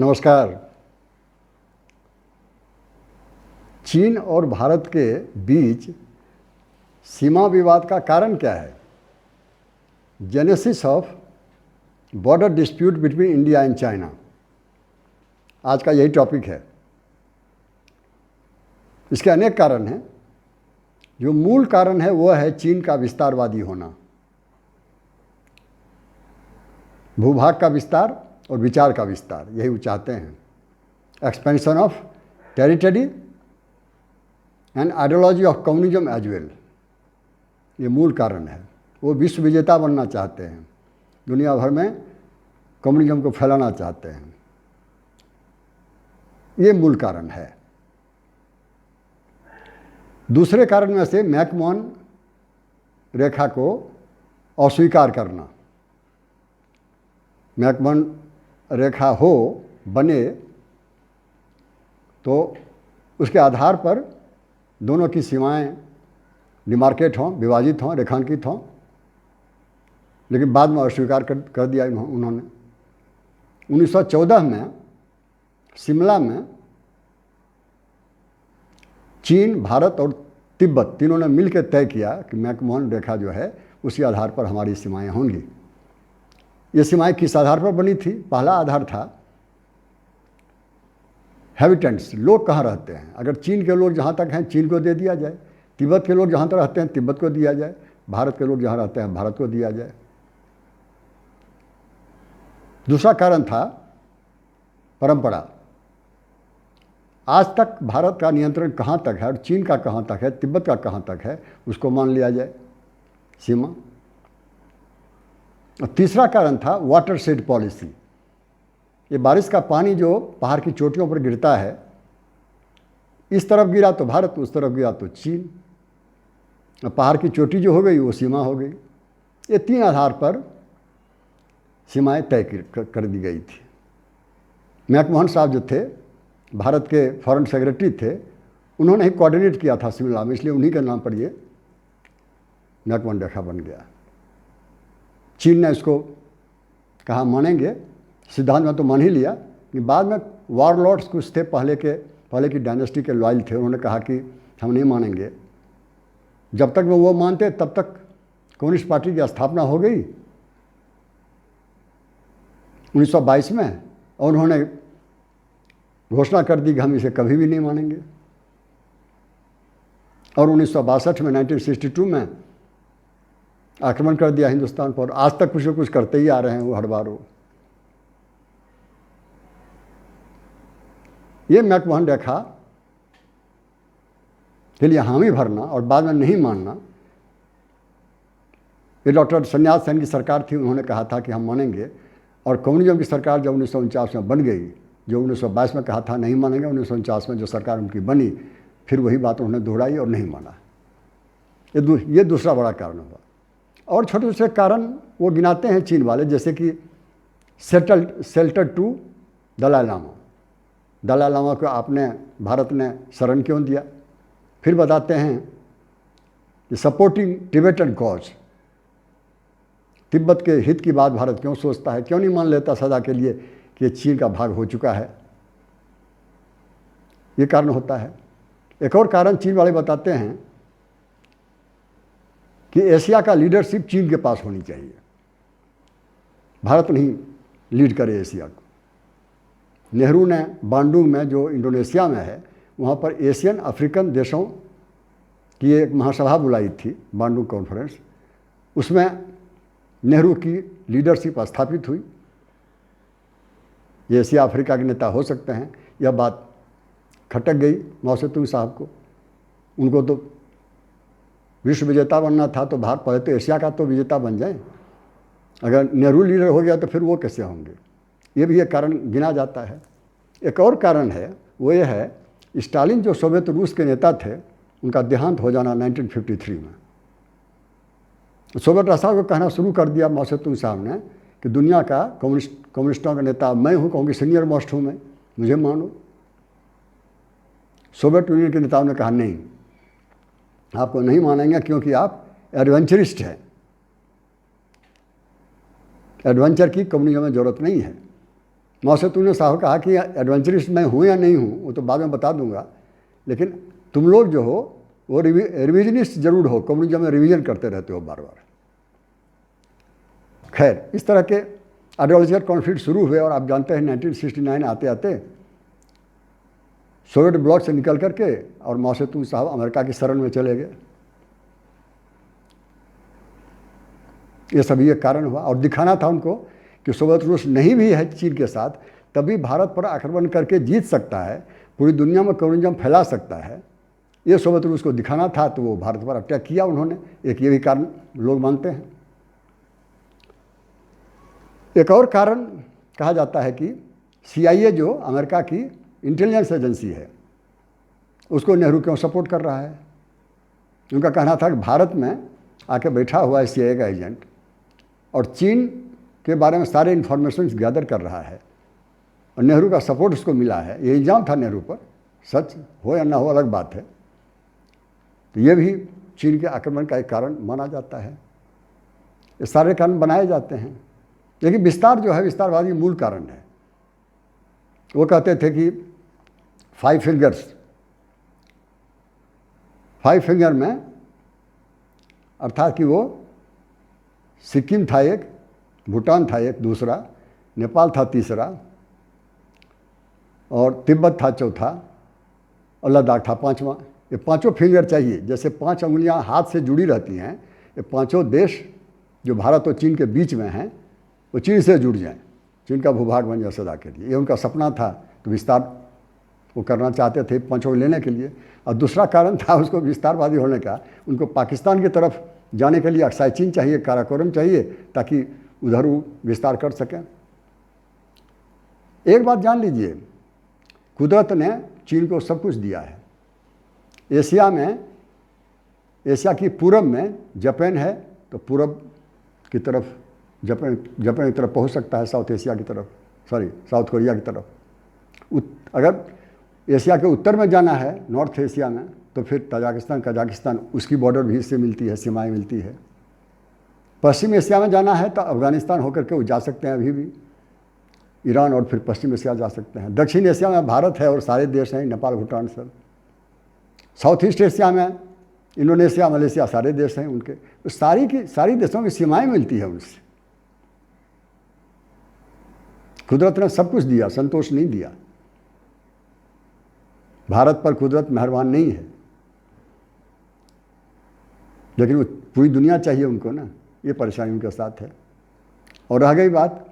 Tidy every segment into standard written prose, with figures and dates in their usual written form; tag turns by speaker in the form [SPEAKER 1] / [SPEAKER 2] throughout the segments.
[SPEAKER 1] नमस्कार। चीन और भारत के बीच सीमा विवाद का कारण क्या है? Genesis of border dispute between India and China, आज का यही टॉपिक है। इसके अनेक कारण हैं। जो मूल कारण है वह है चीन का विस्तारवादी होना, भूभाग का विस्तार और विचार का विस्तार, यही वो चाहते हैं। Expansion of territory and ideology of communism as well, ये मूल कारण है। वो विश्व विजेता बनना चाहते हैं, दुनिया भर में कम्युनिज्म को फैलाना चाहते हैं, ये मूल कारण है। दूसरे कारण में से मैकमोहन रेखा को अस्वीकार करना। मैकमोहन रेखा हो बने तो उसके आधार पर दोनों की सीमाएं डिमार्केट हों, विभाजित हों, रेखांकित हों, लेकिन बाद में अस्वीकार कर दिया उन्होंने। 1914 में शिमला में चीन, भारत और तिब्बत तीनों ने मिलकर तय किया कि मैकमोहन रेखा जो है उसी आधार पर हमारी सीमाएं होंगी। ये सीमाएं किस आधार पर बनी थी? पहला आधार था हैबिटेंट्स, लोग कहाँ रहते हैं। अगर चीन के लोग जहाँ तक हैं चीन को दे दिया जाए, तिब्बत के लोग जहाँ तक रहते हैं तिब्बत को दिया जाए, भारत के लोग जहाँ रहते हैं भारत को दिया जाए। दूसरा कारण था परंपरा। आज तक भारत का नियंत्रण कहाँ तक है और चीन का कहाँ तक है, तिब्बत का कहाँ तक है, उसको मान लिया जाए सीमा। और तीसरा कारण था वाटर शेड पॉलिसी। ये बारिश का पानी जो पहाड़ की चोटियों पर गिरता है, इस तरफ गिरा तो भारत, उस तरफ गिरा तो चीन। और पहाड़ की चोटी जो हो गई वो सीमा हो गई। ये तीन आधार पर सीमाएं तय कर दी गई थी। मैकमोहन साहब जो थे, भारत के फॉरेन सेक्रेटरी थे, उन्होंने ही कोऑर्डिनेट किया था शिमला में, इसलिए उन्हीं के नाम पर ये मैकमोहन रेखा बन गया। चीन ने इसको कहा मानेंगे, सिद्धांत में तो मान ही लिया, कि बाद में वॉरलॉर्ड्स कुछ थे पहले की डायनेस्टी के लॉयल थे, उन्होंने कहा कि हम नहीं मानेंगे। जब तक वो मानते तब तक कम्युनिस्ट पार्टी की स्थापना हो गई 1922 में, और उन्होंने घोषणा कर दी कि हम इसे कभी भी नहीं मानेंगे। और 1962 में 1962 में आक्रमण कर दिया हिंदुस्तान पर। आज तक कुछ न कुछ करते ही आ रहे हैं वो हर बार। ये मैकमोहन रेखा के लिए हामी भरना और बाद में नहीं मानना, ये डॉक्टर सन्यास सेन की सरकार थी, उन्होंने कहा था कि हम मानेंगे। और कम्युनिज्म की सरकार जब 1949 में बन गई, जो 1922 में कहा था नहीं मानेंगे, 1949 में जो सरकार उनकी बनी, फिर वही बात उन्होंने दोहराई और नहीं माना। ये दूसरा बड़ा कारण हुआ। और छोटे छोटे कारण वो गिनाते हैं चीन वाले, जैसे कि शेल्टर टू दलाई लामा। दलाई लामा को आपने भारत ने शरण क्यों दिया? फिर बताते हैं कि सपोर्टिंग टिबेटन कॉज, तिब्बत के हित की बात भारत क्यों सोचता है, क्यों नहीं मान लेता सदा के लिए कि चीन का भाग हो चुका है। ये कारण होता है। एक और कारण चीन वाले बताते हैं कि एशिया का लीडरशिप चीन के पास होनी चाहिए, भारत नहीं लीड करे एशिया को। नेहरू ने बांडुंग में, जो इंडोनेशिया में है, वहाँ पर एशियन अफ्रीकन देशों की एक महासभा बुलाई थी, बांडुंग कॉन्फ्रेंस। उसमें नेहरू की लीडरशिप स्थापित हुई। ये एशिया अफ्रीका के नेता हो सकते हैं, यह बात खटक गई माओ से तुंग साहब को। उनको तो विश्व विजेता बनना था, तो भारत पहले तो एशिया का तो विजेता बन जाए। अगर नेहरू लीडर हो गया तो फिर वो कैसे होंगे? ये भी एक कारण गिना जाता है। एक और कारण है, वो ये है स्टालिन जो सोवियत रूस के नेता थे, उनका देहांत हो जाना 1953 में। सोवियत राष्ट्र को कहना शुरू कर दिया माओ से तुंग साहब ने कि दुनिया का कम्युनिस्टों का नेता मैं हूँ, क्योंकि सीनियर मोस्ट हूँ मैं, मुझे मानो। सोवियत यूनियन के नेताओं ने कहा नहीं, आपको नहीं मानेंगे क्योंकि आप एडवेंचरिस्ट हैं। एडवेंचर की कम्युनिज्म में ज़रूरत नहीं है। माओ से तुमने साहब कहा कि एडवेंचरिस्ट मैं हूँ या नहीं हूँ वो तो बाद में बता दूंगा, लेकिन तुम लोग जो हो वो रिविजनिस्ट जरूर हो, कम्युनिज्म में रिवीजन करते रहते हो बार बार। खैर, इस तरह के आइडियोलॉजिकल कॉन्फ्लिक्ट शुरू हुए और आप जानते हैं 1969 आते आते सोवियत ब्लॉक से निकल करके और माओ से तुंग साहब अमेरिका की शरण में चले गए। ये सभी एक कारण हुआ और दिखाना था उनको कि सोवियत रूस नहीं भी है चीन के साथ तभी भारत पर आक्रमण करके जीत सकता है, पूरी दुनिया में कम्युनिज्म फैला सकता है। ये सोवियत रूस को दिखाना था, तो वो भारत पर अटैक किया उन्होंने। एक ये भी कारण लोग मानते हैं। एक और कारण कहा जाता है कि CIA जो अमेरिका की इंटेलिजेंस एजेंसी है उसको नेहरू क्यों सपोर्ट कर रहा है। उनका कहना था कि भारत में आके बैठा हुआ है CIA का एजेंट और चीन के बारे में सारे इन्फॉर्मेशन गैदर कर रहा है और नेहरू का सपोर्ट उसको मिला है। ये इल्ज़ाम था नेहरू पर, सच हो या ना हो अलग बात है। तो ये भी चीन के आक्रमण का एक कारण माना जाता है। ये सारे कारण बनाए जाते हैं, लेकिन विस्तार जो है विस्तारवादी मूल कारण है। वो कहते थे कि 5 फिंगर में अर्थात कि वो सिक्किम था एक, भूटान था एक दूसरा, नेपाल था तीसरा और तिब्बत था चौथा और लद्दाख था पांचवा। ये पांचों फिंगर चाहिए। जैसे 5 अंगुलियां हाथ से जुड़ी रहती हैं, ये पांचों देश जो भारत और चीन के बीच में हैं वो चीन से जुड़ जाएं, चीन का भूभाग बन जाए सदा के लिए। ये उनका सपना था। तो विस्तार वो करना चाहते थे पांचों लेने के लिए। और दूसरा कारण था उसको विस्तारवादी होने का, उनको पाकिस्तान की तरफ जाने के लिए अक्साई चीन चाहिए, काराकोरम चाहिए, ताकि उधर वो विस्तार कर सकें। एक बात जान लीजिए, कुदरत ने चीन को सब कुछ दिया है। एशिया में, एशिया की पूरब में जापान है, तो पूरब की तरफ जापान की तरफ पहुंच सकता है, साउथ एशिया की तरफ, साउथ कोरिया की तरफ। अगर एशिया के उत्तर में जाना है, नॉर्थ एशिया में, तो फिर कजाकिस्तान उसकी बॉर्डर भी इससे मिलती है, सीमाएँ मिलती है। पश्चिम एशिया में जाना है तो अफगानिस्तान होकर के वो जा सकते हैं अभी भी, ईरान और फिर पश्चिम एशिया जा सकते हैं। दक्षिण एशिया में भारत है और सारे देश हैं, नेपाल भूटान सब। साउथ ईस्ट एशिया में इंडोनेशिया मलेशिया सारे देश हैं उनके। तो सारी देशों की सीमाएँ मिलती है उनसे। कुदरत ने सब कुछ दिया, संतोष नहीं दिया। भारत पर कुदरत मेहरबान नहीं है, लेकिन वो पूरी दुनिया चाहिए उनको ना, ये परेशानी उनके साथ है। और रह गई बात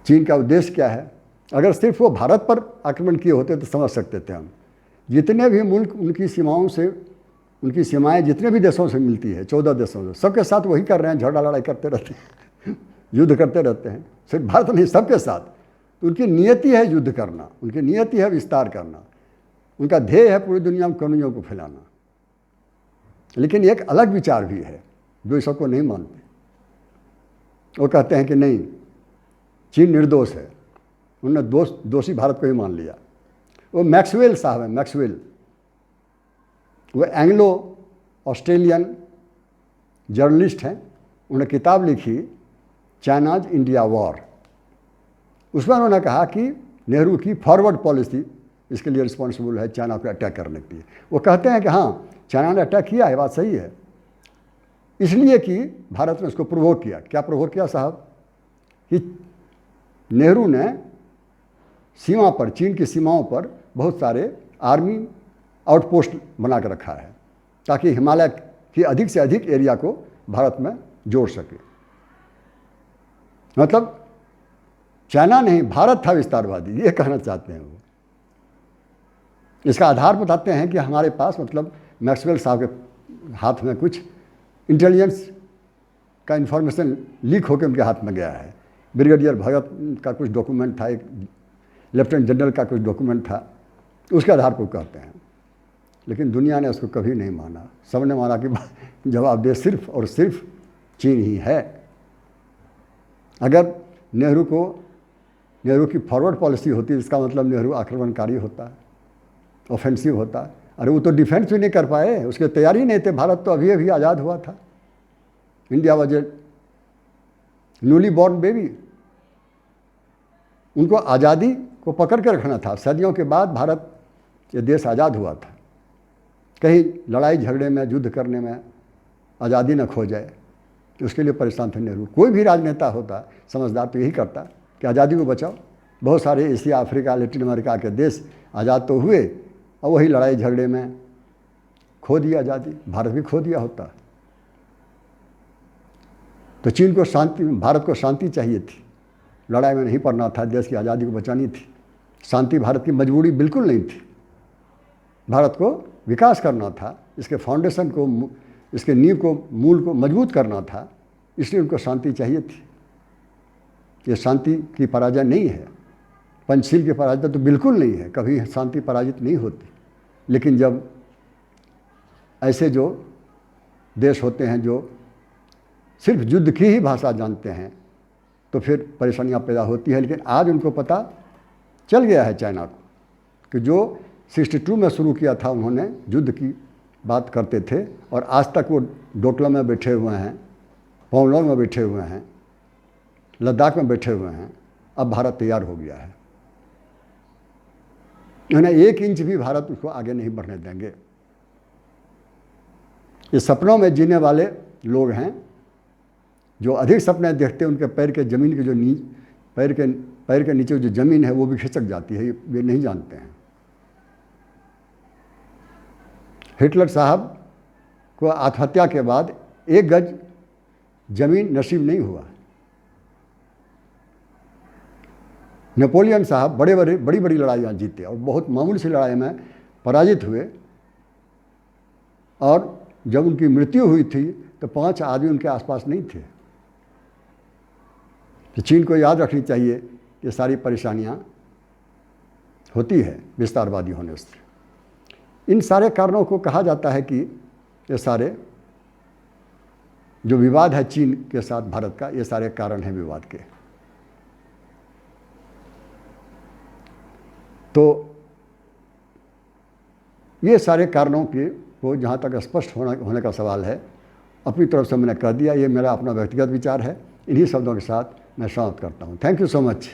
[SPEAKER 1] चीन का उद्देश्य क्या है। अगर सिर्फ वो भारत पर आक्रमण किए होते तो समझ सकते थे हम। जितने भी मुल्क उनकी सीमाओं से, उनकी सीमाएं जितने भी देशों से मिलती है, 14 देशों से, सबके साथ वही कर रहे हैं, झगड़ा लड़ाई करते रहते हैं, युद्ध करते रहते हैं। सिर्फ भारत नहीं, सबके साथ। तो उनकी नियति है युद्ध करना, उनकी नियति है विस्तार करना, उनका ध्येय है पूरी दुनिया में कम्युनिज्म को फैलाना। लेकिन एक अलग विचार भी है जो इस सबको नहीं मानते। वो कहते हैं कि नहीं, चीन निर्दोष है, उन्होंने दोषी भारत को ही मान लिया। वो मैक्सवेल साहब है, मैक्सवेल, वो एंग्लो ऑस्ट्रेलियन जर्नलिस्ट हैं। उन्होंने किताब लिखी चाइनाज इंडिया वॉर। उसमें उन्होंने कहा कि नेहरू की फॉरवर्ड पॉलिसी इसके लिए रिस्पॉन्सिबल है, चाइना को अटैक करने के लिए। वो कहते हैं कि हाँ, चाइना ने अटैक किया है, बात सही है, इसलिए कि भारत ने उसको प्रोवोक किया। क्या प्रोवोक किया साहब? कि नेहरू ने सीमा पर, चीन की सीमाओं पर बहुत सारे आर्मी आउटपोस्ट बना कर रखा है, ताकि हिमालय की अधिक से अधिक एरिया को भारत में जोड़ सके। मतलब चाइना नहीं, भारत था विस्तारवादी, ये कहना चाहते हैं वो। इसका आधार बताते हैं कि हमारे पास, मतलब मैक्सवेल साहब के हाथ में कुछ इंटेलिजेंस का इन्फॉर्मेशन लीक होकर उनके हाथ में गया है। ब्रिगेडियर भगत का कुछ डॉक्यूमेंट था, एक लेफ्टिनेंट जनरल का कुछ डॉक्यूमेंट था, उसके आधार पर कहते हैं। लेकिन दुनिया ने उसको कभी नहीं माना। सबने माना कि जवाबदेह सिर्फ और सिर्फ चीन ही है। अगर नेहरू की फॉरवर्ड पॉलिसी होती, इसका मतलब नेहरू आक्रमणकारी होता, ऑफेंसिव होता। अरे वो तो डिफेंस भी नहीं कर पाए, उसकी तैयारी नहीं थे। भारत तो अभी अभी आज़ाद हुआ था। India was a newly born baby, उनको आज़ादी को पकड़ के रखना था। सदियों के बाद भारत ये देश आज़ाद हुआ था। कहीं लड़ाई झगड़े में, युद्ध करने में आज़ादी न खो जाए, उसके लिए परेशान थे नेहरू। कोई भी राजनेता होता समझदार तो यही करता कि आज़ादी को बचाओ। बहुत सारे एशिया, अफ्रीका, लैटिन अमेरिका के देश आज़ाद तो हुए और वही लड़ाई झगड़े में खो दिया आज़ादी। भारत भी खो दिया होता। तो चीन को शांति, भारत को शांति चाहिए थी, लड़ाई में नहीं पड़ना था, देश की आज़ादी को बचानी थी। शांति भारत की मजबूरी बिल्कुल नहीं थी। भारत को विकास करना था, इसके फाउंडेशन को, इसके नींव को, मूल को मजबूत करना था, इसलिए उनको शांति चाहिए थी। ये शांति की पराजय नहीं है, पंचशील की पराजय तो बिल्कुल नहीं है, कभी शांति पराजित नहीं होती। लेकिन जब ऐसे जो देश होते हैं जो सिर्फ युद्ध की ही भाषा जानते हैं तो फिर परेशानियां पैदा होती है। लेकिन आज उनको पता चल गया है चाइना को कि जो 62 में शुरू किया था उन्होंने, युद्ध की बात करते थे और आज तक वो डोकलाम में बैठे हुए हैं, पोंगलोंग में बैठे हुए हैं, लद्दाख में बैठे हुए हैं। अब भारत तैयार हो गया है, उन्हें 1 इंच भी भारत उसको आगे नहीं बढ़ने देंगे। ये सपनों में जीने वाले लोग हैं, जो अधिक सपने देखते हैं उनके पैर के ज़मीन के जो पैर के नीचे जो ज़मीन है वो भी खिसक जाती है, ये नहीं जानते हैं। हिटलर साहब को आत्महत्या के बाद 1 गज ज़मीन नसीब नहीं हुआ। नेपोलियन साहब बड़ी बड़ी लड़ाइयाँ जीते और बहुत मामूली सी लड़ाई में पराजित हुए, और जब उनकी मृत्यु हुई थी तो 5 आदमी उनके आसपास नहीं थे। तो चीन को याद रखनी चाहिए ये सारी परेशानियाँ होती है विस्तारवादी होने से। इन सारे कारणों को कहा जाता है कि ये सारे जो विवाद है चीन के साथ भारत का, ये सारे कारण हैं विवाद के। तो ये सारे कारणों के को जहाँ तक स्पष्ट होने का सवाल है, अपनी तरफ से मैंने कह दिया। ये मेरा अपना व्यक्तिगत विचार है। इन्हीं शब्दों के साथ मैं समाप्त करता हूँ। Thank you so much.